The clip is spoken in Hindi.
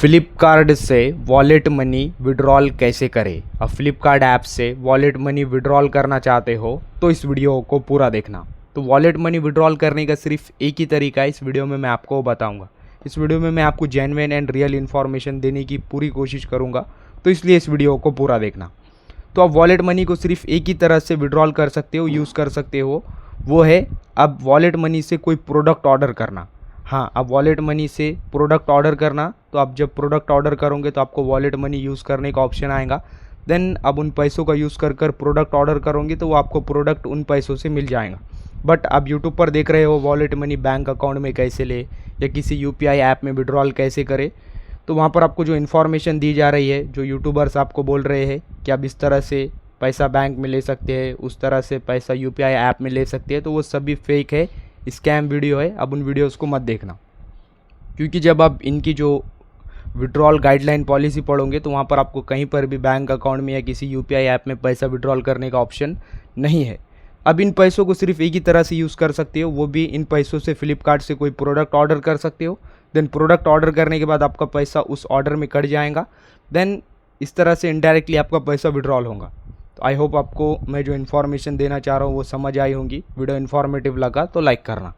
फ्लिपकार्ट से वॉलेट मनी विड्रॉल कैसे करें। अब फ्लिपकार्ट ऐप से वॉलेट मनी विड्रॉल करना चाहते हो तो इस वीडियो को पूरा देखना। तो वॉलेट मनी विड्रॉल करने का सिर्फ एक ही तरीका है, इस वीडियो में मैं आपको बताऊंगा। इस वीडियो में मैं आपको जेन्युइन एंड रियल इन्फॉर्मेशन देने की पूरी कोशिश करूंगा, तो इसलिए इस वीडियो को पूरा देखना। तो आप वॉलेट मनी को सिर्फ एक ही तरह से विड्रॉल कर सकते हो, यूज़ कर सकते हो, वो है अब वॉलेट मनी से कोई प्रोडक्ट ऑर्डर करना। हाँ, अब वॉलेट मनी से प्रोडक्ट ऑर्डर करना, तो आप जब प्रोडक्ट ऑर्डर करोगे तो आपको वॉलेट मनी यूज़ करने का ऑप्शन आएगा। देन अब उन पैसों का यूज़ कर प्रोडक्ट ऑर्डर करोगे तो वो आपको प्रोडक्ट उन पैसों से मिल जाएगा। बट आप यूट्यूब पर देख रहे हो वॉलेट मनी बैंक अकाउंट में कैसे ले या किसी यूपीआई ऐप में विड्रॉल कैसे करे, तो वहाँ पर आपको जो इन्फॉर्मेशन दी जा रही है, जो यूट्यूबर्स आपको बोल रहे हैं कि आप इस तरह से पैसा बैंक में ले सकते हैं, उस तरह से पैसा यूपीआई ऐप में ले सकते हैं, तो वो सभी फेक है, स्कैम वीडियो है। अब उन वीडियोस को मत देखना, क्योंकि जब आप इनकी जो विड्रॉल गाइडलाइन पॉलिसी पढ़ोगे तो वहाँ पर आपको कहीं पर भी बैंक अकाउंट में या किसी यूपीआई ऐप में पैसा विड्रॉल करने का ऑप्शन नहीं है। अब इन पैसों को सिर्फ एक ही तरह से यूज़ कर सकते हो, वो भी इन पैसों से फ्लिपकार्ट से कोई प्रोडक्ट ऑर्डर कर सकते हो। देन प्रोडक्ट ऑर्डर करने के बाद आपका पैसा उस ऑर्डर में कट जाएगा। देन इस तरह से इनडायरेक्टली आपका पैसा विड्रॉल होगा। तो आई होप आपको मैं जो इन्फॉर्मेशन देना चाह रहा हूँ वो समझ आई होंगी। वीडियो इन्फॉर्मेटिव लगा तो लाइक करना।